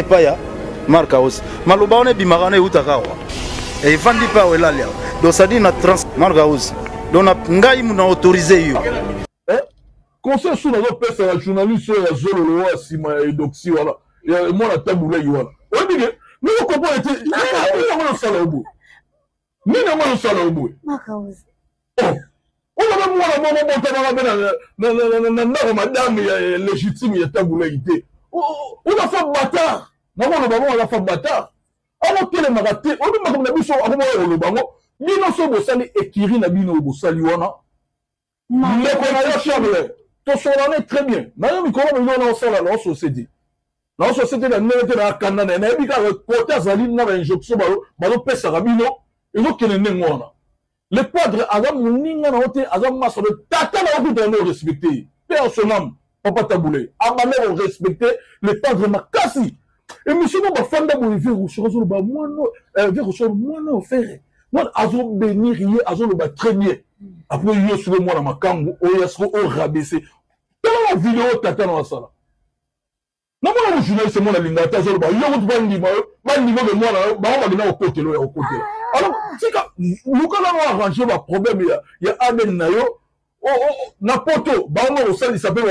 pas ya marka aussi maloba on bimagane utakawa et vandi pa welalia donc ça dit na trans marka aussi donc ngai muna autoriser yo conseil sur la pesa la journaliste ya zolo lo asima et doxy voilà et moi la taboula voilà on dit que nous comprendre était on sala obo ni na moi sala obo marka aussi on a moi la maman monta na madame légitime ya taboula ité on a fait bâtard maman le maman on a fait bâtard on tele magaté on dit maman na biso ako le bango bino so bosali ekiri na bino bosali wana mais qu'on a chambre to solane très bien madame ko ba bino na sala la société la nete na kanda na bi ka côté azali na ba injonction ba pesa ka bino ezo kene ngona le padre azam ninga na hote azam maso de tata na ko de respecter personnellement papa taboulé abane on respecter le padre makasi et monsieur no ba fanda bo vivre sur ba moi no vivre sur moi no faire moi azo bénir yé azo le ba très bien après yo sur moi na makambo o yesko o rabaisser la vidéo tata na sala na moi le journaliste moi na lingata zo ba yo ko ba niveau de moi na ba na côté lo ya côté alors c'est que nous quand on arranger ba problème ya aden na yo na poto ba on au sali s'appelle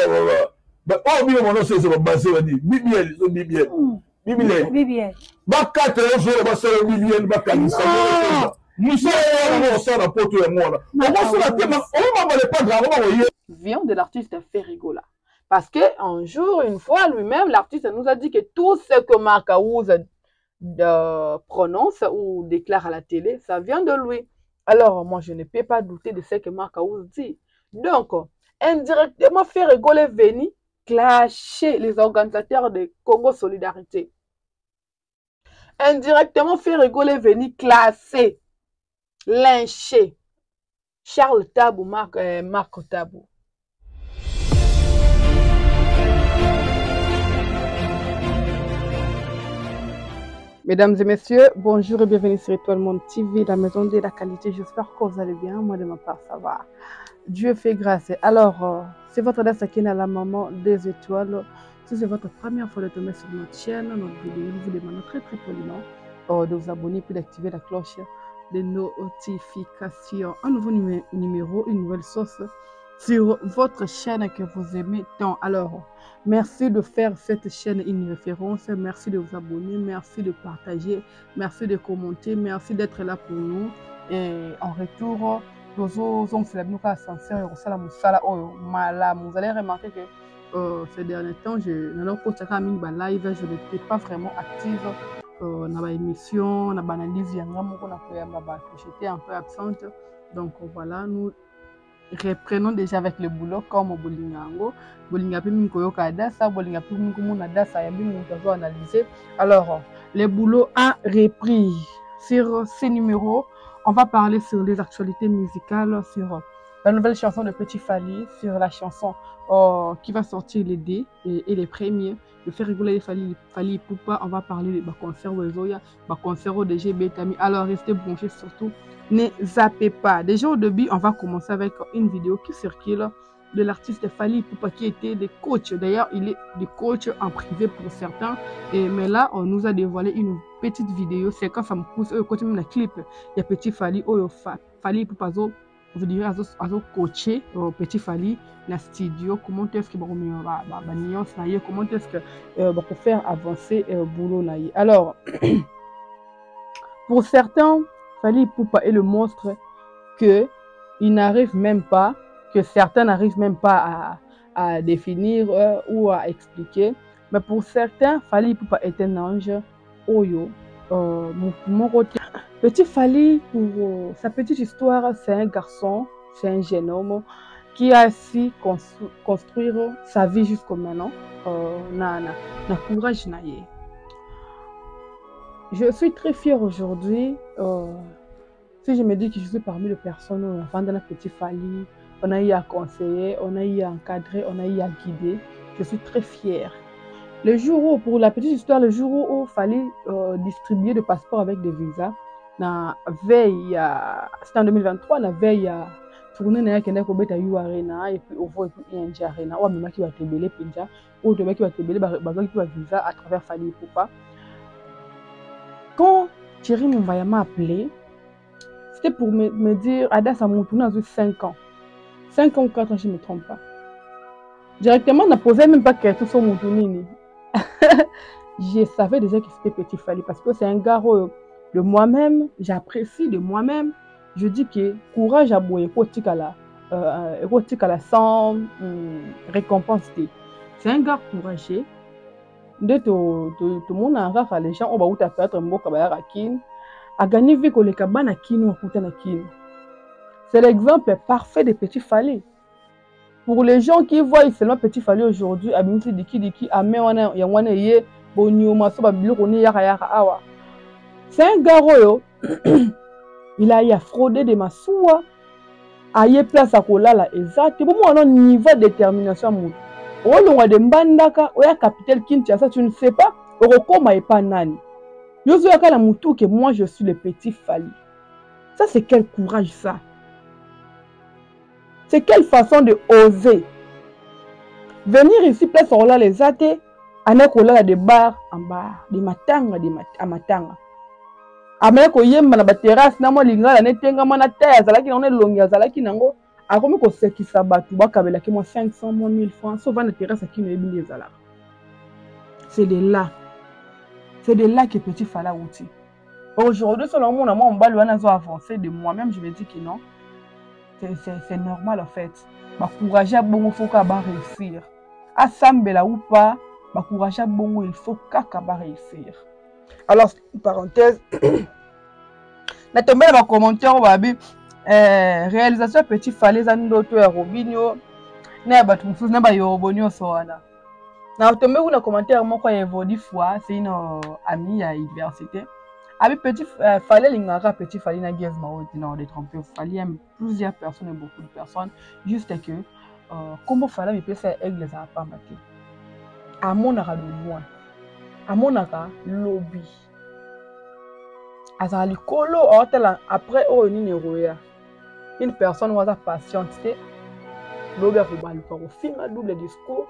ba oh bien mon nom c'est basé va dire bibiel ba 4 jours ba sala bibiel ba kanisa vient de l'artiste Ferrigola. Parce qu'un jour, une fois, lui-même, l'artiste nous a dit que tout ce que Mark Aouz prononce ou déclare à la télé, ça vient de lui. Alors, moi, je ne peux pas douter de ce que Mark Aouz dit. Donc, indirectement, Ferrigola est venu clasher les organisateurs de Congo Solidarité. Indirectement, Ferrigola est venu classer, lyncher Charles Tabou, Marc Tabou. Mesdames et messieurs, bonjour et bienvenue sur Étoile Monde TV, la maison de la qualité. J'espère que vous allez bien. Moi, de ma part, ça va. Dieu fait grâce. Alors, c'est votre adresse qui est à la maman des étoiles. Si c'est votre première fois de tomber sur notre chaîne, notre vidéo, nous vous demandons très poliment de vous abonner puis d'activer la cloche de notifications. Un nouveau numéro, une nouvelle sauce sur votre chaîne que vous aimez tant. Alors, merci de faire cette chaîne une référence. Merci de vous abonner. Merci de partager. Merci de commenter. Merci d'être là pour nous. Et en retour, vous allez remarquer que ces derniers temps, je n'étais pas vraiment active. Dans l'émission, dans l'analyse, j'étais un peu absente. Donc voilà, nous reprenons déjà avec le boulot comme Bolingango. Alors, le boulot a repris. Sur ces numéros, on va parler sur les actualités musicales, sur la nouvelle chanson de Petit Fally, sur la chanson qui va sortir les D et les premiers. De faire rigoler Fally Ipupa, on va parler de concert Wezoya, concert ODG Betami. Alors restez branchés surtout, ne zappez pas. Déjà au début, on va commencer avec une vidéo qui circule de l'artiste Fally Ipupa qui était des coachs. D'ailleurs, il est des coachs en privé pour certains. Mais là, on nous a dévoilé une petite vidéo. C'est quand ça me pousse, côté même le clip, il y a Petit Fally, Fally Ipupa, vous direz à coacher Petit Fally na studio, comment est-ce que comment est-ce que pour faire avancer boulot naïe. Alors pour certains, Fally Ipupa est le monstre que il n'arrive même pas, que certains n'arrivent même pas à définir ou à expliquer. Mais pour certains, Fally Ipupa est un ange. Oyo, mon côté. Petit Fally, pour sa petite histoire, c'est un garçon, c'est un jeune homme qui a su construire sa vie jusqu'au maintenant. Na courage naïe. Je suis très fière aujourd'hui. Si je me dis que je suis parmi les personnes avant de la Petit Fally, on a eu à conseiller, on a eu à encadrer, on a eu à guider. Je suis très fière. Le jour où, pour la petite histoire, le jour où il fallait distribuer des passeports avec des visas, c'était en 2023, la veille tourner na yakenda ko beta yu arena et puis ovo et puis ING arena ou même qui va tebele penja ou to qui va tebele bazaki qui va visa à travers Fally Ipupa. Quand Thierry Mumbaya m'a appelé, c'était pour me dire Ada Samoutuna a 5 ans. 5 ans ou 4 ans, je ne me trompe pas. Directement, on n'a posé même pas question sur Moutounini. Je savais déjà que c'était Petit Fally parce que c'est un gars de moi-même, j'apprécie de moi-même. Je dis que courage à boire, érotique à la sans récompense. C'est un gars courageux. De tout le monde a rafale les gens, on va où t'as fait un mot comme à Kin. A gagné vu que les cabanes à Kin ou à Koutan à Kin. C'est l'exemple parfait de Petit Fally. Pour les gens qui voient seulement Petit Fally aujourd'hui, Abimsi Diki, Amewana, Yawana Ye, Bonio, Masoba, Biloroni, Yara, Awa. C'est un gars, il a fraudé des Massoua, a eu place à Kolala, exact. Pour moi, on a un niveau de détermination. Oh, on a des Mbandaka, on a capital Kinshasa, tu ne sais pas, Orokoma et pas Nani. Yosu Yakala Moutou, que moi je suis le Petit Fally. Ça, c'est quel courage, ça? C'est quelle façon de oser venir ici, place sur là les athées, anakola des bars en bar, des matanga, à matanga. Ameko yemba na ba terrasse na mo lingala netenga mana taya zalaki na longi zalaki nango akomi ko sekisa batu bakabela ki mo 500 mo 1000 francs so va na terrasse qui me bindi zala. C'est de là que Petit Fally outil. Aujourd'hui selon moi on mba lwana zo avancer de moi-même je me dis que non. C'est normal en fait. Bah courage à bon faut qu'à réussir. À Sambela ou pas, bah courage à bon il faut qu'à réussir. Alors parenthèse, na tombé dans commentaire babi réalisation Petit Fally zandoto ya Robinho na ba tumfuzi na ba Robinho soana. Na tombé dans commentaire moko ya Evodi fois c'est une amie à université. Avec Petit Fally l'ingara Petit Fally na guerre maoti na de tromper Fally aime plusieurs personnes et beaucoup de personnes juste que comment Fally me peut faire aigle ça pas maté à mon ara de loin à mon ara lobby à likolo hôtel après oh ni neroya une personne was patiente lobby a fait pour finir double discours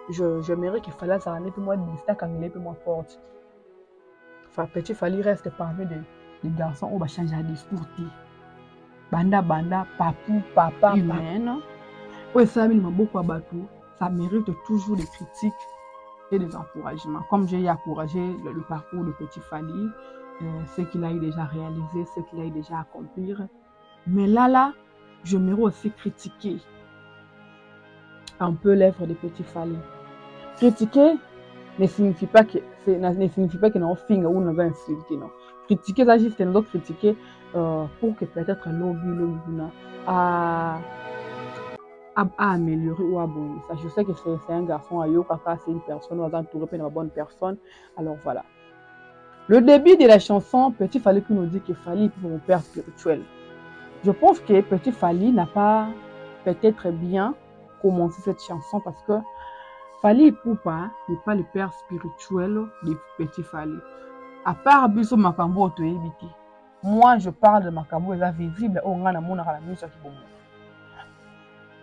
je mérite qu'il fallait ça aller plus moi distance anglais plus moi forte. Petit Fally reste parmi les garçons où va changer de discours. Banda, papou, papa, humaine. Oui, ça m'a beaucoup abattu. Ça mérite toujours des critiques et des encouragements. Comme j'ai encouragé le parcours de Petit Fally, ce qu'il a déjà réalisé, ce qu'il a déjà accompli. Mais là, je mérite aussi critiquer un peu l'œuvre de Petit Fally. Critiquer ne signifie pas que nous finga ou nous insulter non. Critiquer ça juste nous critiquer pour que peut-être lobby à améliorer ou à bonner. Ça je sais que c'est un garçon à Yokaka, c'est une personne ou entouré par une bonne personne. Alors voilà. Le début de la chanson Petit Fally qui nous dit qu'il fallait pour mon père spirituel. Je pense que Petit Fally n'a pas peut-être bien commencé cette chanson parce que Fally Ipupa n'est pas le père spirituel de Petit Fally. À part Biso Makambo Otoyebiti. Moi, je parle de Makambo est visible au Ghana mon la mission qui bon.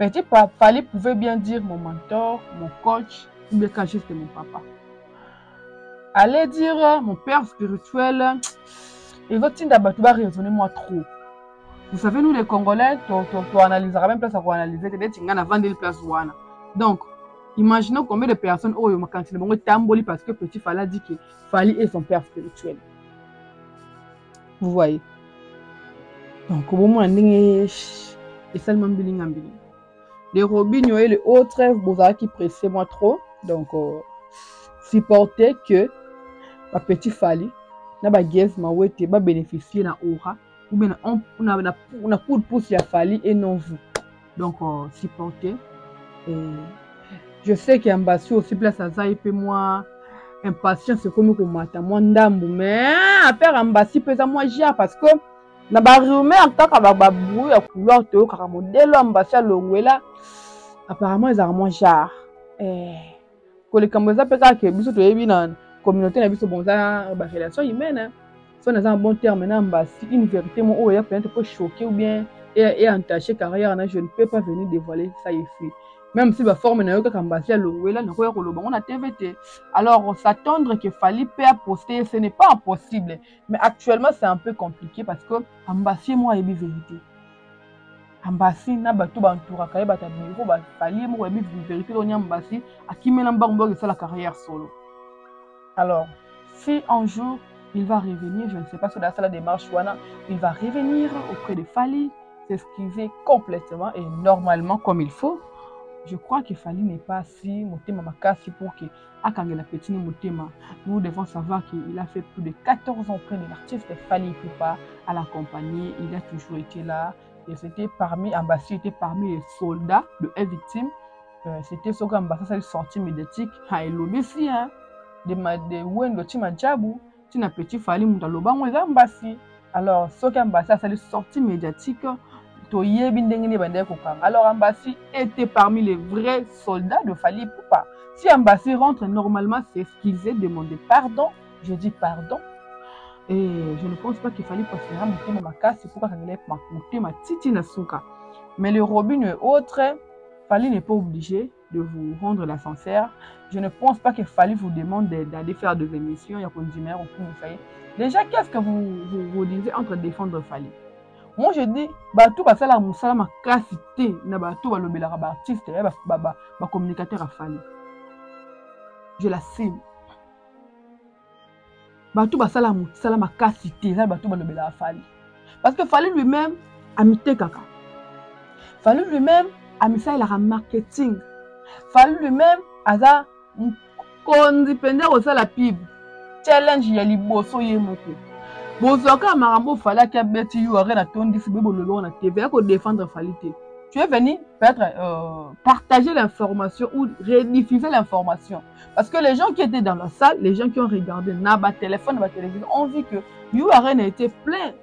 Petit Fally pouvait bien dire mon mentor, mon coach, ou bien juste mon papa. Allez dire mon père spirituel, et votre team d'abatu va raisonner moi trop. Vous savez, nous les Congolais, tu analyseras même place à analyser, tu as 20 000 places. Donc, imaginons combien de personnes ont eu quand ils ont tamboli parce que Petit Fally a dit que Fally est son père spirituel. Vous voyez. Donc, au moment où et seulement bilingue. Les Robinho et les autres, vous avez qui pressaient moi trop. Donc, supporter que Petit Fally n'a pas bénéficier de l'aura. Ou bien on a coup de pouce à Fally et non vous. Donc, supporter. Et je sais qu'il y a un bassi aussi place à ça et puis moi impatience c'est comme qu'on m'attend moi ndambu mais après un bassi peut ça moi j'ai parce que na ba rumeur kaka ba bruit ya couleur to kaka modèle ambassi à longwela apparemment ils ont moins jar ko le kamboza pe ka ke biso to yebi na communauté na biso bonza ba relation humaine so na un bon terme na ambassi une vérité mo o ya peut-être choquer ou bien est entaché carrière, je ne peux pas venir dévoiler ça ici. Même si la forme n'est pas comme Bassi à l'Ouéla, on a TVT. Alors, s'attendre qu'il fallait pas poster, ce n'est pas impossible. Mais actuellement, c'est un peu compliqué parce que Ambassi, moi, il y a vérité. Ambassi, n'a pas tout entouré, il y a fallait moi, il y a vérité, on y a Ambassi, à qui mène un bambou, c'est la carrière solo. Alors, si un jour, il va revenir, je ne sais pas si dans la démarche, il va revenir auprès de Fali, s'excuser complètement et normalement comme il faut. Je crois que Fali n'est pas si Motema Makasi pour que Akangela Petit Motema. Nous devons savoir qu'il a fait plus de 14 ans auprès de l'artiste Fali Ipupa à l'accompagner. Il a toujours été là. Et c'était parmi, Ambassi était parmi les soldats de une victime. C'était ce qu'Ambassi a sorti médiatique. Et l'obési, hein, de Wendo Timadjabou, Tina Petit Fali Moutaloba, moi, Ambassi. Alors, ce qu'Ambassi a sorti médiatique, alors Ambassi était parmi les vrais soldats de Fali Ipupa. Si Ambassi rentre normalement, c'est ce qu'ils aient demandé pardon. Je dis pardon. Et je ne pense pas qu'il fallait passer à Motema Makasi pour qu'il ait Motema Titi Nasuka. Mais le Robin et autres, Fali n'est pas obligé de vous rendre l'ascenseur. Je ne pense pas qu'il fallait vous demander d'aller faire des émissions. Il y a déjà, qu'est-ce que vous disiez entre défendre Fali? Moi, je dis, tout ça, la moussala ma cassité, na tout va le artiste, ba communicateur à Fali. Je la cible. Tout ça, la moussala ma cassité, ça tout va le à Fali. Parce que Fali lui-même a mis kaka. Fali lui-même a mis ça il a marketing. Fali lui-même a ça condépendant au la pub. Challenge yali bosso yemoko. Bozoka marambo fala ki abeti yu arena tondi si bebo lolo na TV ko défendre Falite. Tu es venu peut-être partager l'information ou rediffuser l'information parce que les gens qui étaient dans la salle, les gens qui ont regardé Naba téléphone, Naba télévision ont vu que yu arena était plein.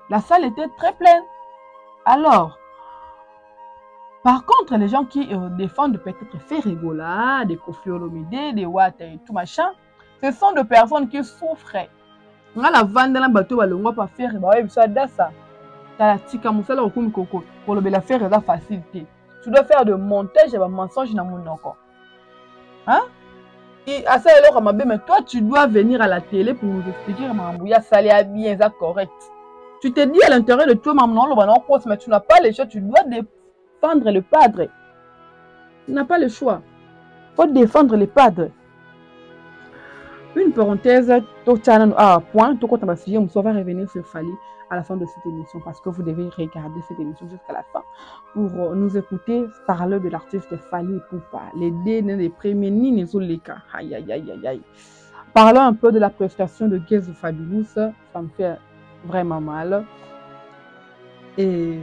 La salle était très pleine. Alors par contre, les gens qui défendent peut-être Ferregola, des Kofi Olomide, des Watt et tout machin, ce sont des personnes qui souffraient. On a la vente dans la bateau, on va pas faire, ça dassa. T'as la tika moussala au koko pour le faire la facilité. Tu dois faire de montage et de mensonge dans mon encore. Hein? Et à ça alors mais toi tu dois venir à la télé pour nous expliquer Mambouya ça l'est bien, ça correct. Tu te dis à l'intérieur de toi maman le ballon poste mais tu n'as pas le choix, tu dois défendre le padre. Tu n'as pas le choix. Faut défendre le padre. Une parenthèse, point, tout compte on va revenir sur Fali à la fin de cette émission parce que vous devez regarder cette émission jusqu'à la fin pour nous écouter parler de l'artiste Fali Ipupa, les derniers, les premiers, ni les cas. Aïe, aïe, aïe, aïe, aïe. Parlons un peu de la prestation de Guez Fabulous, ça me fait vraiment mal. Et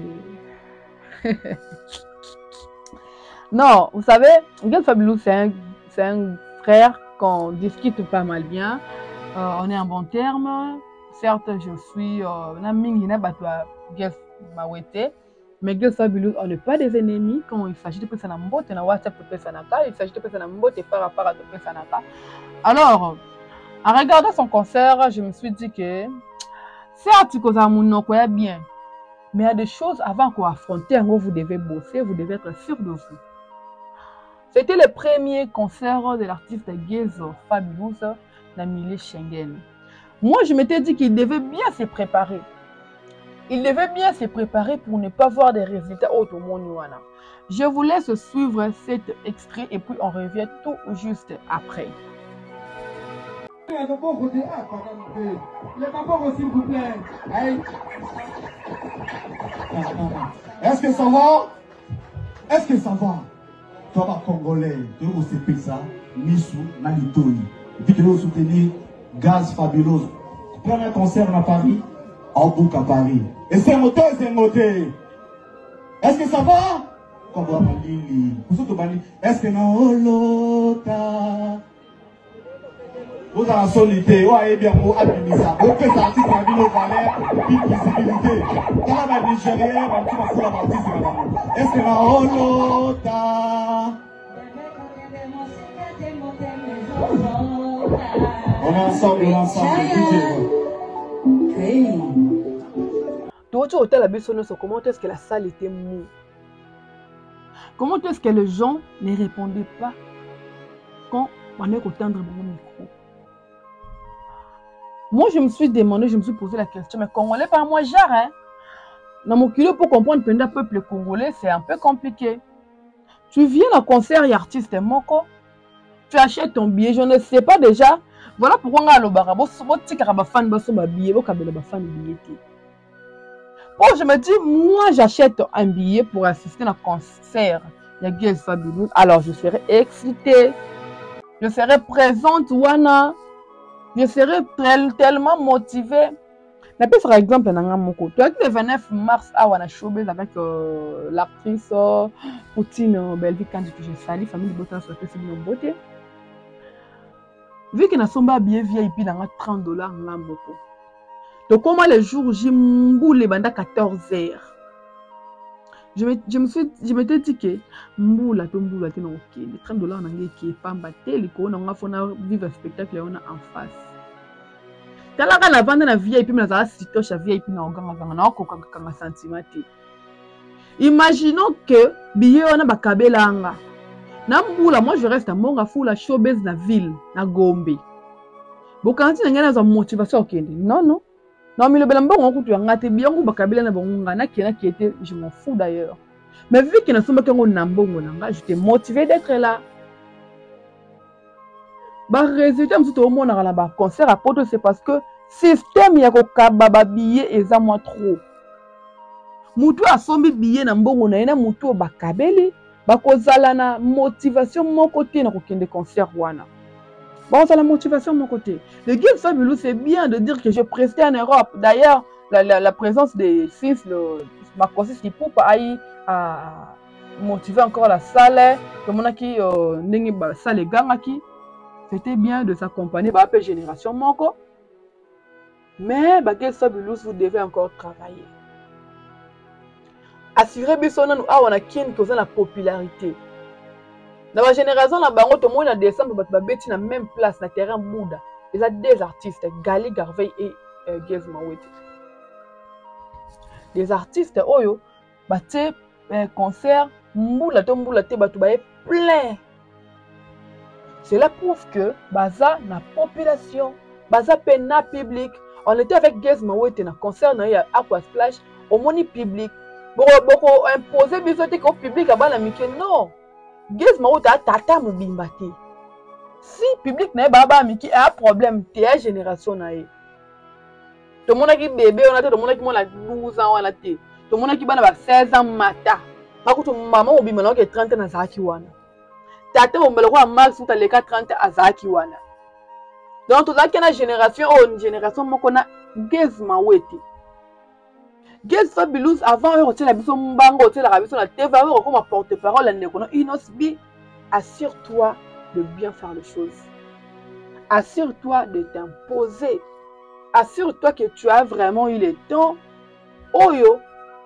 non, vous savez, Guez Fabulous, c'est un frère qu'on discute pas mal bien. On est en bon terme. Certes, je suis mais Guez Fabulous, on n'est pas des ennemis quand il s'agit de Pessanambote, il s'agit de Pessanambote par rapport à Pessanaka. Alors, en regardant son concert, je me suis dit que certes, c'est bien, mais il y a des choses avant qu'on affronte, vous devez bosser, vous devez être sûr de vous. C'était le premier concert de l'artiste Guez Fabulous dans le milieu Schengen. Moi, je m'étais dit qu'il devait bien se préparer. Il devait bien se préparer pour ne pas voir des résultats au monde. Je vous laisse suivre cet extrait et puis on revient tout juste après. Est-ce que ça va? Est-ce que ça va? Toi, Congolais, tu veux aussi ça, Missou, Nalitoni. Et puis tu veux soutenir Guez Fabulous. Premier concert à Paris, en boucle à Paris. Et c'est moté, c'est moté. Est-ce que ça va? Comme vous avez est-ce que non, l'autre? Vous avez la solité, vous avez bien vous administrer. Vous faites artiste à Ville Valais, puis visibilité. Dans la Nigérienne, on va faire la artiste. Est-ce que non, l'autre? On est ensemble, on est ensemble. hôtel à Bessonneau, comment est-ce que la salle était mou? Comment est-ce que les gens ne répondaient pas quand on est tendre mon micro? Moi, je me suis demandé, je me suis posé la question, mais Congolais par moi, genre, hein? Dans mon kilo, pour comprendre le peuple congolais, c'est un peu compliqué. Tu viens à un concert et artiste moko, tu achètes ton billet, je ne sais pas déjà. Voilà pourquoi on a le barabo, fan billet, bon, je me dis, moi, j'achète un billet pour assister à un concert. Il y a Girls Fabulous. Alors, je serai excitée. Je serai présente, Wana. Je serai tellement motivée. Mais par exemple, le 29 mars, on a showbiz avec l'actrice Poutine Belvique quand je sali, famille de Botan sur le beauté. Vu qu'il y a un billet VIP dans $30 là, moko. Donc, comment les jours, j'ai mboulé pendant 14 heures. Je m'étais dit que mboula, non, ok. Les $30 qui est pas batté, les corona, on a fait vivre un spectacle en face. Talaka na vendre na VIP mais na sitoche VIP na oganga na okokanga sentiment. Imaginons que billet on a bakabelanga. Na mbula moi je reste à Monga Fula showbiz na ville na Gombe. Bokanti na ngana za motivation okende. Non non. Non mais le belambo ngokutu ngate bien ku bakabela na bonga na kena qui était je m'en fous d'ailleurs. Mais vu que na somba kango na mbongo nanga, j'étais motivé d'être là. Bah résultat m'souto au monde na ba concert à Poto c'est parce que système ya ko kababa billet eza moi trop. Mutu asombi billet na mbongo na ina mutu bakabeli bakozala na motivation mon côté na kokende concert wana. Bon, c'est la motivation de mon côté. Le Girls Fabulous, c'est bien de dire que je prestais en Europe. D'ailleurs, la présence des fils, ma consiste qui poupe a motivé encore la salle. Comme on a qui salle gangaki. C'était bien de s'accompagner par la génération manko. Mais Girls Fabulous, vous devez encore travailler. Assurez bien son nom, on a qui a la popularité. Dans la génération, tout le monde en décembre, na même place, na terrain Bouddha. Il y a deux artistes, Gali Garvey et Gez Mawete. Des artistes, oyo, bate concert, Mboula te plein. Cela prouve que baza na population, baza pena public. On était avec Gez Mawete na concert na ya Aqua Splash, au moni public. Boko imposer bisote au public abana mike non. Gez Mawete tata mobimba te. Si public na baba miki a problème te a génération na e. To mona ki bébé on a te to mona ki mona 12 ans wana te. To mona ki bana ba 16 ans mata. Bakuto mama mobimba na ke 30 na zaki wana. Tata mombelo kwa max uta leka 30 azaki wana. Donc to zaki na génération une génération moko na Gez Mawete. Girls Fabulous avant eux retirer la biso mbango retirer la biso la TV eux comme porte-parole la nekono inosbi. Assure-toi de bien faire les choses. Assure-toi de t'imposer. Assure-toi que tu as vraiment eu le temps. Oyo,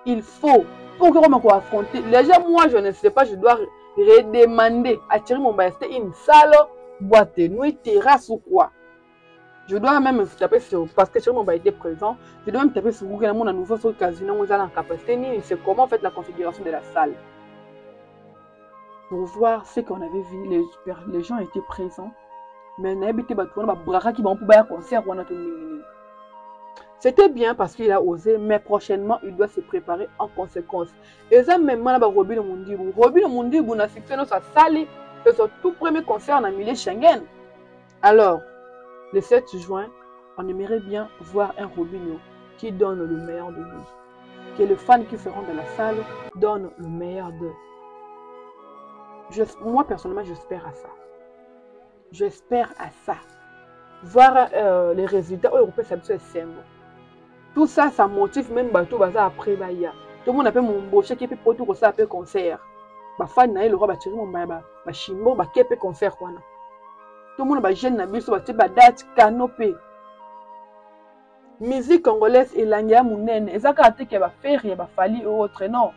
il faut pour que on affronter. Déjà moi je ne sais pas, je dois redemander attirer mon basket une salle, boîte de nuit, terrasse ou quoi. Je dois même me taper sur, parce que mon été présent, je dois me taper sur Google, mon nouveau sur casino, où en capacité, c'est comment en fait la configuration de la salle. Pour voir ce qu'on avait vu, les gens étaient présents, mais c'était bien parce qu'il a osé, mais prochainement, il doit se préparer en conséquence. Et ça, même, Robin Mundibu n'a fixé notre salle, c'est son tout premier concert en Amélie Schengen. Alors, le 7 juin, on aimerait bien voir un Robinho qui donne le meilleur de lui. Que les fans qui seront dans la salle donnent le meilleur d'eux. Moi, personnellement, j'espère à ça. J'espère à ça. Voir les résultats européens, ça c'est simple. Tout ça, ça motive même Bato Baza après Baya. Tout le monde appelle mon boucher qui peut pour tout ça après concert. Les fans, le roi Batiri, mon chimbo, qui peut concert. Tout le monde va jeune na biso ba date canopé. Musique congolaise et l'angia munene. Ezaka ate ke ba faire ya ba fali et autres non.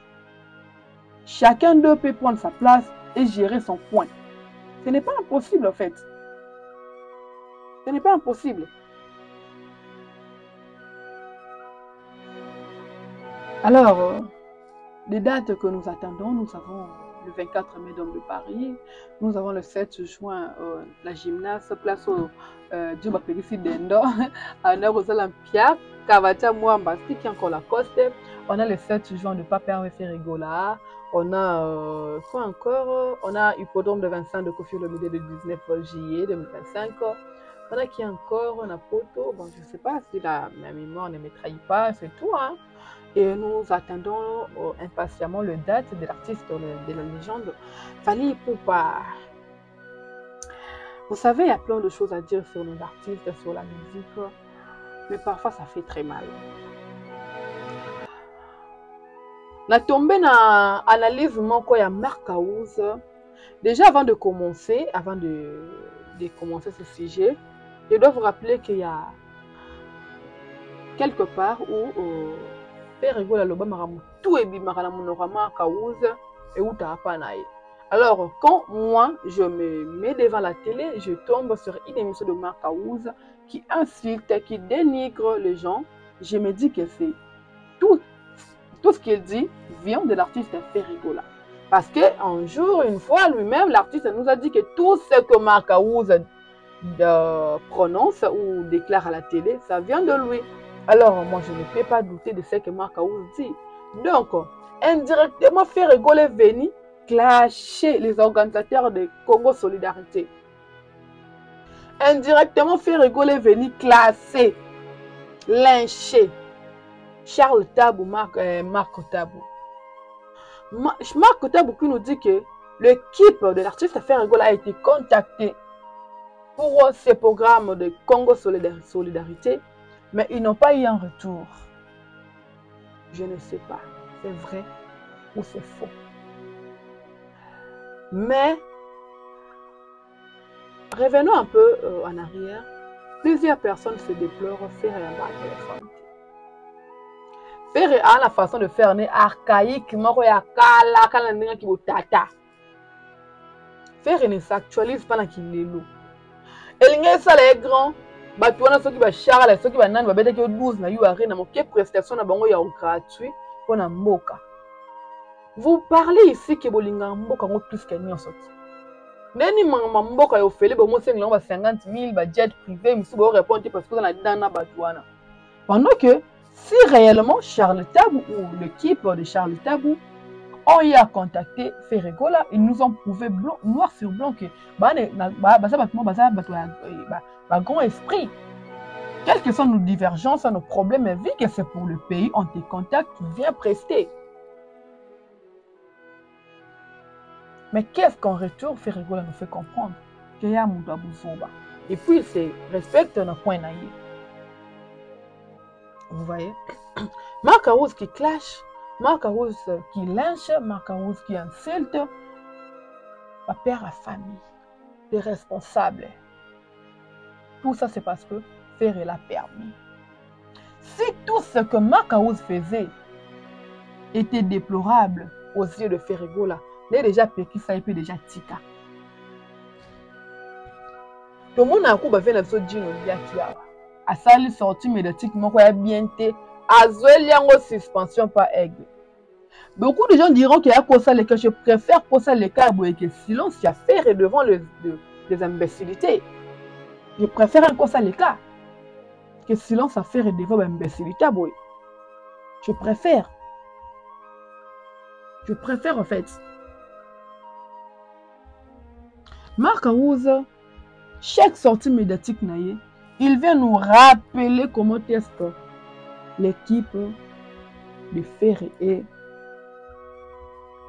Chacun d'eux peut prendre sa place et gérer son coin. Ce n'est pas impossible en fait. Ce n'est pas impossible. Alors, les dates que nous attendons, nous avons le 24 mai Dôme de Paris, nous avons le 7 juin la gymnase, place au Djouba Périssé Dendo, à Neurozolampiak, Kavatia Mouambasti qui est encore la Coste. On a le 7 juin de Pape Hervé Ferrigola. On a quoi encore? On a Hippodrome de Vincent de Kofi Olomide le 19 juillet 2025. On a qui encore? On a Poto. Bon, je ne sais pas si ma mémoire ne me trahit pas, c'est tout. Hein? Et nous attendons impatiemment le date de l'artiste de la légende, Fally Ipupa. Vous savez, il y a plein de choses à dire sur nos artistes, sur la musique, mais parfois ça fait très mal. La tombée dans l'analyse il y a Marc Aouz. Déjà avant de commencer ce sujet, je dois vous rappeler qu'il y a quelque part où Ferrigola loba maramu tout et bimara monorama Kaouz et où t'as pas naï. Alors quand moi je me mets devant la télé, je tombe sur une émission de Marc Aouz qui insulte, qui dénigre les gens. Je me dis que c'est tout ce qu'il dit vient de l'artiste Ferrigola. Parce qu'un jour, une fois, lui-même, l'artiste nous a dit que tout ce que Marc Aouz prononce ou déclare à la télé, ça vient de lui. Alors, moi, je ne peux pas douter de ce que Marc Aouz dit. Donc, indirectement, Ferrigola est venu clasher les organisateurs de Congo Solidarité. Indirectement, Ferrigola est venu classer, lyncher Charles Tabou, Marc Tabou. Marc Tabou qui nous dit que l'équipe de l'artiste Ferrigola a été contactée pour ce programme de Congo Solidarité, mais ils n'ont pas eu un retour. Je ne sais pas, c'est vrai ou c'est faux. Mais revenons un peu en arrière. Plusieurs personnes se déplorent faire un bas téléphone. Faire la façon de faire n'est archaïque, faire ne s'actualise pas qu'il est lourd. Et les grands, ceux qui va charler, ceux qui va nan, 12 na yuare na moke prestation na bango ya gratuit pour na mboka. Vous parlez ici que bolinga mboka ngo plus que nyonso. Neni mboka yo fele bo mo 50 000 ba jet privé musu bo répondre parce que na dana batwana. Pendant que si réellement Charles Tabou ou l'équipe de Charles Tabou ont eu à contacter Ferrigola, ils nous ont prouvé blanc, noir sur blanc que grand esprit. Quelles que soient nos divergences, nos problèmes, vu que c'est pour le pays, on te contacte, tu viens prester. Mais qu'est-ce qu'en retour Ferrigola nous fait comprendre? Qu'il y a un et puis il se respecte nos points naïfs. Vous voyez? Marc Aouz qui clash, Marc Aouz qui lynche, Marc Aouz qui insulte, va perdre la famille, les responsables. Tout ça, c'est parce que Ferré l'a permis. Si tout ce que Marc Aouz faisait était déplorable aux yeux de Ferrigola, il a déjà péki ça et puis déjà tika. Tout le monde a coup fait la sorte d'une diakiawa. A sali sorti médiatique, moi quoi bien té, a zoeliango suspension par aigle. Beaucoup de gens diront qu'il y a pour ça les cas, je préfère pour ça les cas que silence il y a faire devant les imbécilités. Je préfère encore ça les cas que silence à faire devant l'imbécilité. Je préfère en fait. Marc Aouz, chaque sortie médiatique naïe, il vient nous rappeler comment est-ce que l'équipe de Ferré est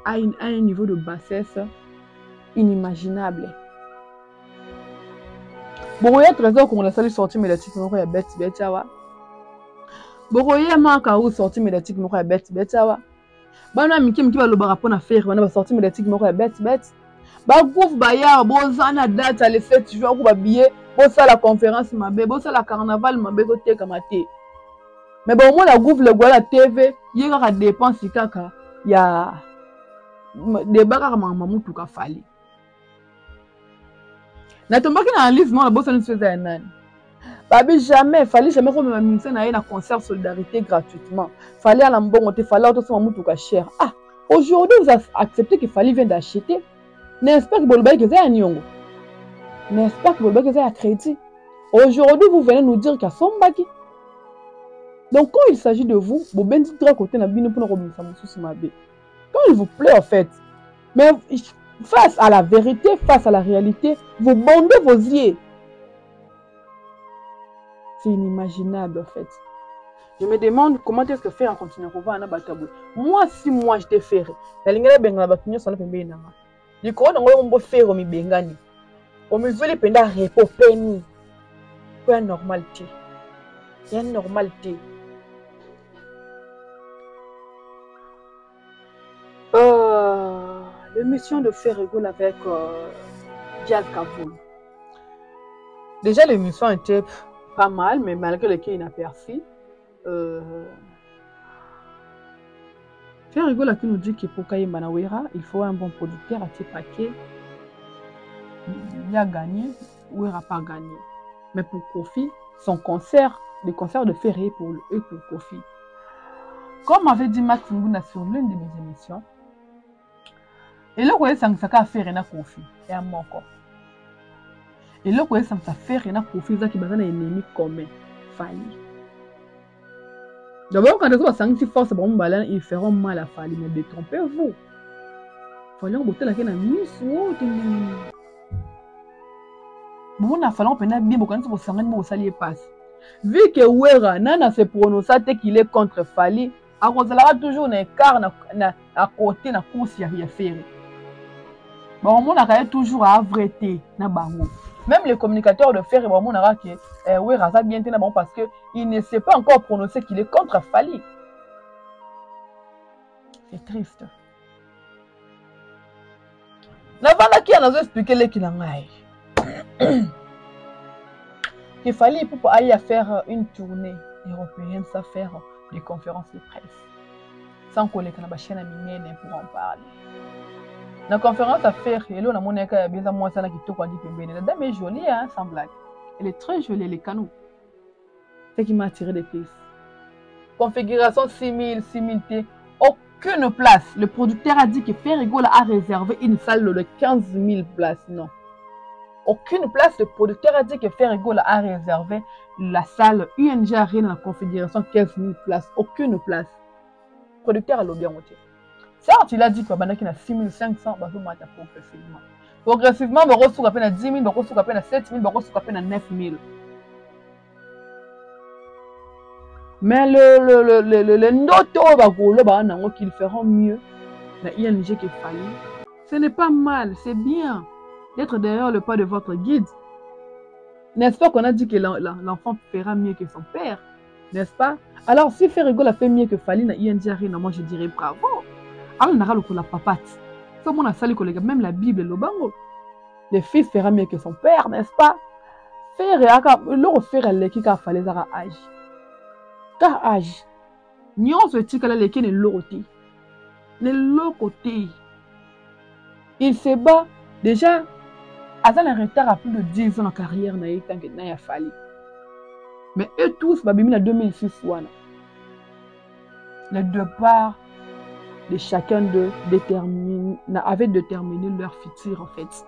à un niveau de bassesse inimaginable. Bon, il y a 13 ans qu'on a sali sorti médiatique, mais il y a bête. Bon, il y a Marc Aouz sorti médiatique, mais il y a bête. Bon, il y a le rapport à faire, on a sorti médiatique, mais il y a bête. Bah, gouf, bayar, bon, ça a date, le 7 juin, on va billet, bon, ça la conférence, ma bé, bon, ça la carnaval, ma bé, côté kamate. Mais bon, moi, la gouf, le gars, la TV, il y a des dépenses, il y a des bagarres, maman, tout cas, fallait. N'a-t-on pas qu'il y a un livre, moi, la bosse, on se faisait un an. Babi jamais, fallait jamais qu'on me mette un concert solidarité gratuitement. Fallait à l'ambon, il fallait auto son moutou cher. Ah, aujourd'hui vous avez accepté qu'il fallait venir d'acheter. N'est-ce pas que vous avez un nyongo? N'est-ce pas que vous avez un crédit? Aujourd'hui vous venez nous dire qu'il y a son baki. Donc quand il s'agit de vous, vous ben dites droit côté na bino pour nous remettre ça ma bé. Quand il vous plaît en fait, mais face à la vérité, face à la réalité, vous bandez vos yeux. C'est inimaginable en fait. Je me demande comment est-ce que faire en continuant à voir un batabou. Moi, si moi je t'ai fait, la ligne de Bengala Batunyo s'en a fait bien. Du coup, on va faire au mi Bengani. On me veut les penda repopeni. Il y a une normalité. Il y a une normalité. L'émission de faire rigole avec Diaz Kavoul. Déjà, l'émission était pas mal, mais malgré le cas inaperçu. Faire rigole qui nous dit que pour Kaye Manawera, il faut un bon producteur à paquet. Il a gagné, ou il n'a pas gagné. Mais pour Kofi, son concert, le concert de Ferré pour eux pour Kofi. Comme avait dit Max Nguna sur l'une de mes émissions, et là, vous ça a fait un Kofi, et un manque. Et là, vous ça fait un Kofi, ça qui est un ennemi commun, Fali. D'abord, quand vous avez force, ils feront mal à Fali, mais détrompez-vous. Fali, on botte la queue dans Miss, bon, on a fallu bien quand vous savez que vous allez passer. Vu que Ouera Nana se prononce qu'il est contre Fali, à Rosalara toujours un écart à côté de la course il y a fait. Bon, on a toujours à avréter na bango. Même les communicateurs de fer, on a que Ouera ça bien tenu parce que il ne sait pas encore prononcer qu'il est contre Fali. C'est triste. La vana qui a expliqué les qu'il a qu'il fallait pour aller à faire une tournée européenne, ça faire des conférences de presse. Sans qu'on les chaîne à pour en parler. La conférence à faire, et là, on a bien moi ça qui toque à dire la dame est jolie, hein, sans blague. Elle est très jolie, les canaux. C'est qui m'a attiré des pistes. Configuration 6000 T. Aucune place. Le producteur a dit que Ferrigo a réservé une salle de 15 000 places. Non. Aucune place. Le producteur a dit que Ferrigo a réservé la salle UNG Arena dans la configuration 15 000 places. Aucune place. Le producteur a bien monté. Certes, il a dit qu'il y a 6 500, progressivement. Progressivement, il y a à peine 10 000, il y a à peine 7 000, il y a à peine 9 000. Mais le noto qu'ils feront mieux, la ING qu'il fallait, ce n'est pas mal, c'est bien d'être derrière le pas de votre guide. N'est-ce pas qu'on a dit que l'enfant fera mieux que son père? N'est-ce pas? Alors, si Ferrigo a fait mieux que Fali na ING Arena, moi je dirais bravo. Alors, on a la papate. Même la Bible, le bango. Le fils fera mieux que son père, n'est-ce pas? Le faire l'équipe a fallu âge. Car âge. Nyon se tika la l'équipe ne l'autre. Ne l'autre. Il se bat déjà. Azan un retard à plus de 10 ans en carrière na ya Fali. Mais eux tous, babimi en 2006 wana. Le départ de chacun d'eux avait déterminé leur futur en fait.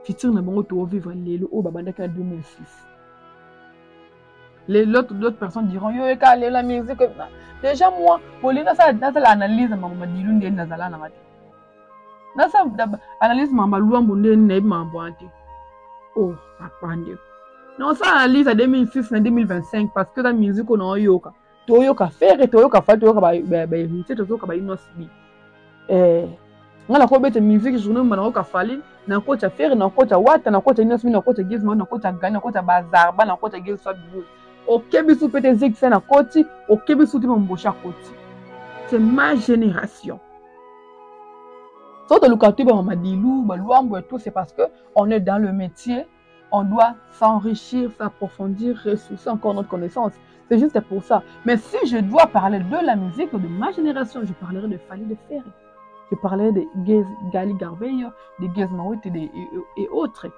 Futur n'a pas vivre l'élo au babandaka en 2006. D'autres personnes diront yo la musique. Déjà moi, pour les l'analyse maman dit l'une des nazala na mati. Nasa analyse maman luambo ne mambo anti. Oh papa ndé. Non ça analyse à 2006 et 2025 parce que la musique on a yoka. Toyoka faire et toyoka fa toyoka ba hérité toyoka ba inosbi ngala ko bete musique journée mana ko fali na ko ta faire na ko ta wata na ko ta inosbi na ko ta gizmo na ko ta gana na ko ta bazar ba na ko ta gizso blues o kebisu pete zik na koti o kebisu ti mbosha koti. C'est ma génération. Surtout le cas ba madilou ba luambo et tout, c'est parce que on est dans le métier, on doit s'enrichir, s'approfondir, ressourcer encore notre connaissance. C'est juste pour ça. Mais si je dois parler de la musique de ma génération, je parlerai de Fali de Ferré. Je parlerai de Gali Garveyo, de Gez Mawit et autres.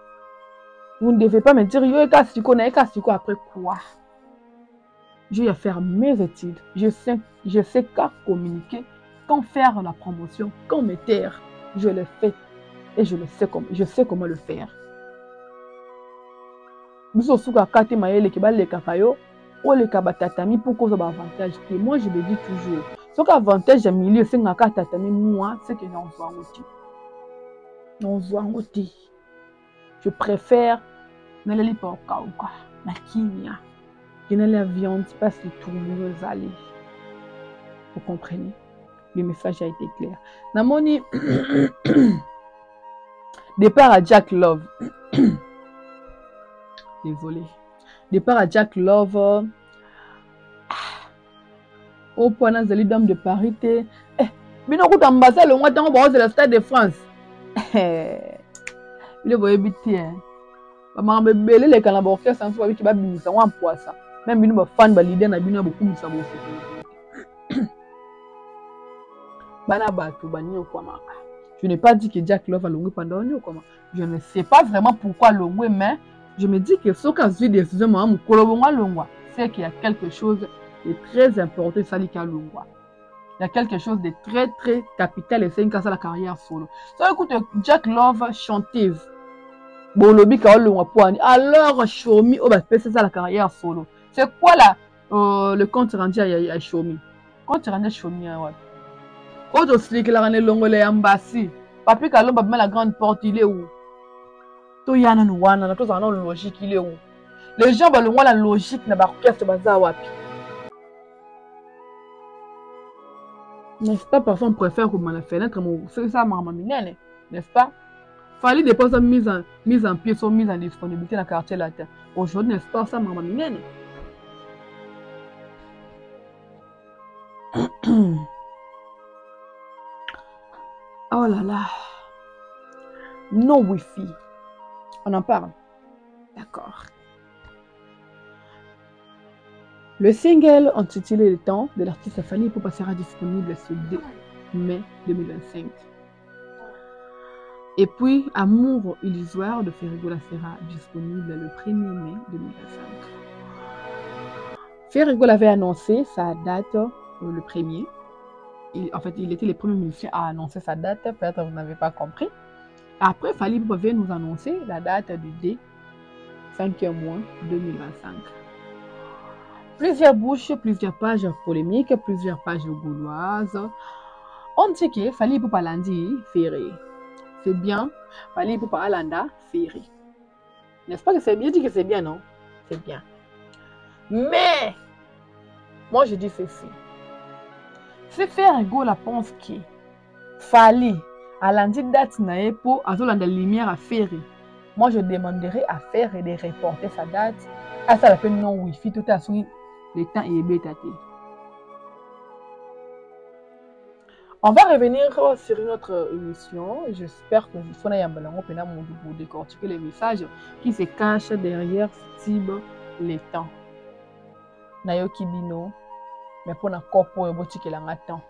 Vous ne devez pas me dire, yo, après quoi? Je vais faire mes études. Je sais quand communiquer, quand faire la promotion, quand me taire. Je le fais et je sais comment le faire. Biso suka kate mayele ke ba le kakayo, o le kabatatami pour cause d'avantage. Et moi je le dis toujours, ce qu'avantage à milieu c'est ngaka tatami moi, c'est que non voit oti. Non voit oti. Je préfère nalali pa okauka, na kimia. Je n'ai la viande parce que tout le monde aller. Vous comprenez? Le message a été clair. Namoni départ à Jack Love. Désolé. Départ à Jack Love. Au point de l'île de Paris. Mais non, quand on passe le mois de temps, c'est le Stade de France. Il est beau habiter. Maman me belé les calaborquets sans soi qui va bien ça on poids ça. Même une fan ba leader na bino beaucoup ça bon fait. Bana bato bani kwa maka. Je n'ai pas dit que Jack Love a longé pendant nous comment. Je ne sais pas vraiment pourquoi longé mais je me dis que ce cas de décision moi mon kolobonga longwa c'est qu'il y a quelque chose de très important salika longwa. Il y a quelque chose de très très capital et c'est une casse à la carrière solo. Ça écoute Jack Love chanteuse. Bon lobby ka longwa poani. Alors Shomi oh bah c'est ça la carrière solo. C'est quoi là le compte rendu à Shomi? Compte rendu à Shomi ouais. Autre slick la rane longole embassy. Papi Kalomba met la grande porte il est où? To yana no wana na to za na logique il est où? Les gens ba le la logique na ba orchestre baza wapi. N'est-ce pas parfois on préfère comme la fenêtre mon c'est ça maman minene, n'est-ce pas? Fallait déposer mise en pied son mise en disponibilité dans le quartier latin. Aujourd'hui n'est-ce pas ça maman minene? Oh là là. Non Wi-Fi. On en parle. D'accord. Le single intitulé Le Temps de l'artiste Fanny Ipupa sera disponible ce 2 mai 2025. Et puis, Amour illusoire de Ferrigola sera disponible le 1er mai 2025. Ferrigola avait annoncé sa date le 1er. En fait, il était le premier musicien à annoncer sa date. Peut-être que vous n'avez pas compris. Après, Fally Ipupa vient nous annoncer la date du 5e mois 2025. Plusieurs bouches, plusieurs pages polémiques, plusieurs pages gauloises. On dit que Fally Ipupa lundi ferré. C'est bien. Fally Ipupa alanda ferré. N'est-ce pas que c'est bien? Dit que c'est bien, non? C'est bien. Mais, moi je dis ceci. Si Ferrigola pense que Fally à lundi date nae pour azolanda lumière à ferré. Moi je demanderai à Ferré de reporter sa date. À ça la peine non wifi tout à suite. Le temps est bétaté. On va revenir sur une autre émission. J'espère que vous allez pour décortiquer les messages qui se cachent derrière Stib le temps. Nayoki Bino, mais pour la corpo et boutique la temps.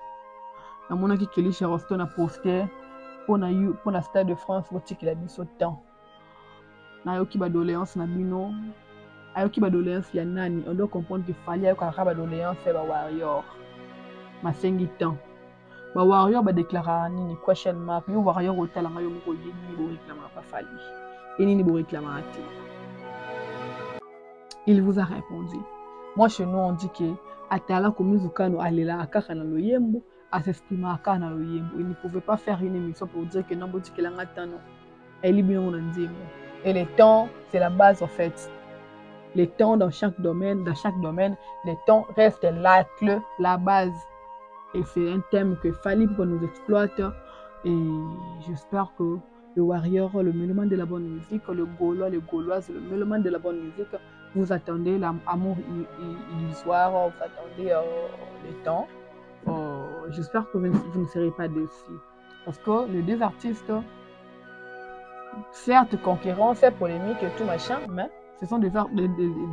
Na mona ki keli chez Roston a posté pour la Stade de France boutique la biso temps. Nayoki ba doléance na bino. Ayoki ba doléance ya nani, on doit comprendre que Fally ayoka ba doléance c'est ba warrior. Masengi temps. Ba warrior ba déclarer nini question mark, yo warrior otala ngayo moko yini bo réclamer pas Fally. Et nini bo réclamer ati. Il vous a répondu. Moi chez nous on dit que atala komizukano alela akaka na loyembo, asestima akaka na loyembo. Il ne pouvait pas faire une émission pour dire que non boutique la ngatano. Elle est bien on dit. Et le temps c'est la base en fait. Les temps dans chaque domaine, les temps restent la base. Et c'est un thème que Fally Ipupa nous exploite. Et j'espère que le warrior, le mélomane de la bonne musique, le gaulois, les gauloises, le mélomane de la bonne musique, vous attendez l'amour illusoire, vous attendez les temps. J'espère que vous ne serez pas déçus. Parce que les deux artistes, certes concurrents, c'est polémique et tout machin, mais ce sont des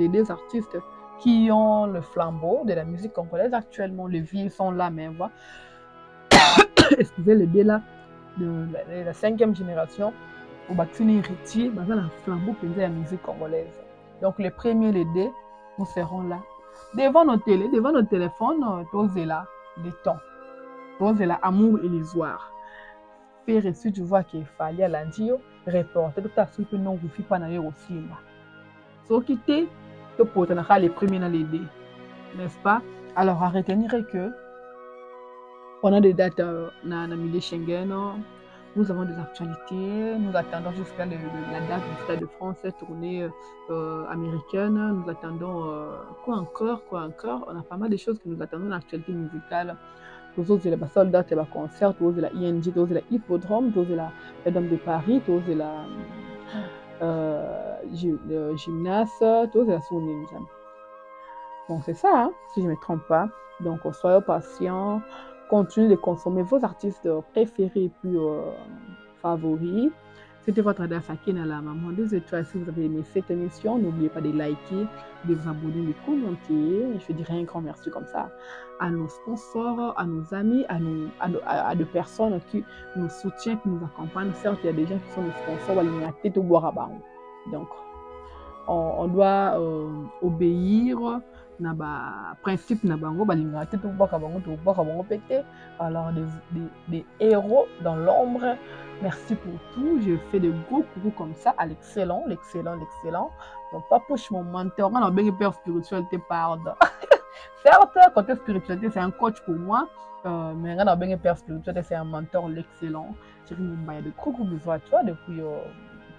deux artistes qui ont le flambeau de la musique congolaise actuellement. Les vieux sont là, mais voilà. Excusez, les deux là, de la 5e génération au bâtiment héritier, dans un flambeau de la musique congolaise. Donc les premiers, les deux, nous serons là. Devant nos télés, devant nos téléphones, tous est là, les temps. Tous est là, amour illusoire. Faire reçu, tu vois qu'il fallait lundi, reporter tout à ce que non, vous faites pas d'ailleurs aussi. Ce qui était, pour les premiers dans les deux, n'est-ce pas? Alors à retenir que on a des dates dans le milieu Schengen, nous avons des actualités, nous attendons jusqu'à la date du Stade de France, tournée américaine, nous attendons quoi encore, on a pas mal de choses que nous attendons dans l'actualité musicale. Tous autres, les soldats, les concerts, tous la ING, tous la hippodrome, tous la Dame de Paris, tous la gymnase, tous la Sounine. Bon, c'est ça, hein, si je ne me trompe pas. Donc, soyez patients, continuez de consommer vos artistes préférés et plus favoris. C'était votre adresse à la maman des étoiles. Si vous avez aimé cette émission, n'oubliez pas de liker, de vous abonner, de commenter. Je dirais un grand merci comme ça à nos sponsors, à nos amis, à des personnes qui nous soutiennent, qui nous accompagnent. Certes, il y a des gens qui sont nos sponsors, donc on doit obéir na principe na bango balinga te to baka bango pété. Alors des héros dans l'ombre. Merci pour tout. Je fais de gros coucou comme ça à l'excellent. Mon papa, mon mentor, on a bien père spiritualité, pardon. Certes, côté spiritualité, c'est un coach pour moi, mais on a bien père spiritualité, c'est un mentor, l'excellent. J'ai eu de gros bisous à toi depuis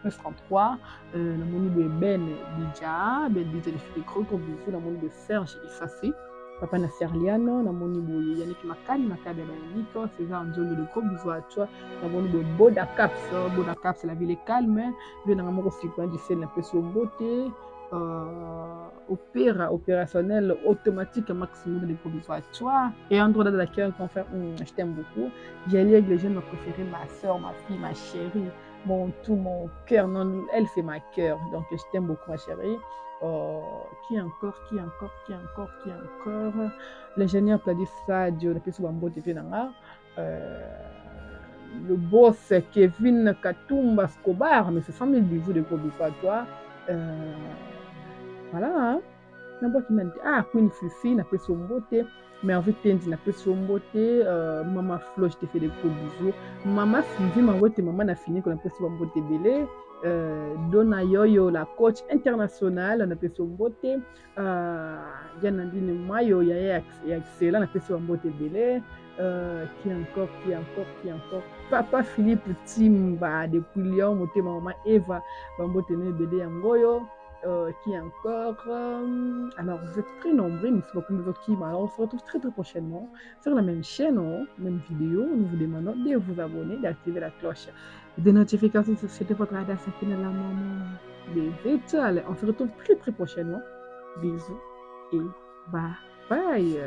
plus 33. Le monde de Ben Didja, je fais de gros bisous. Le monde de Serge Ifassi, papa na Serliano, le monde de Yannick Makali, Nico, César Nzongo, de gros bisous à toi. Le monde de Boda Caps, la ville est calme. Je vais dans mon cycle du ciel, un peu sur beauté. Opérationnel automatique maximum de gros bisous à toi. Et en droit de la cœur qu'on fait, je t'aime beaucoup. J'ai lié avec les jeunes, ma préférée, ma soeur, ma fille, ma chérie, mon tout, mon cœur. Non, elle c'est ma cœur. Donc je t'aime beaucoup, ma chérie. Qui encore l'ingénieur Pladis Sadio, la personne Bambo TV Nanga. Le boss Kevin Katumba Scobar, mais c'est 100 000 bisous de gros bisous à toi. Voilà, hein. N'importe qui m'a dit, Queen Fifi, n'a pas son beauté. Merveille Tendi, n'a pas son beauté. Maman Flo, je te fais des gros bisous. Maman Sylvie, maman n'a fini qu'on a pas son beauté belé. Donna Yoyo, la coach internationale, n'a pas son beauté. Yanandine Mayo, il y a excellent, n'a pas son beauté belé. Qui encore. Papa Philippe Timba, depuis Lyon, moté maman Eva, Bambote Belé Angoyo. Qui encore. Alors, vous êtes très nombreux, nous sommes beaucoup qui. Alors, on se retrouve très prochainement sur la même chaîne, même vidéo. Nous vous demandons de vous abonner, d'activer la cloche de notification. C'était votre adresse à la maman des étoiles. On se retrouve très prochainement. Bisous et bye bye.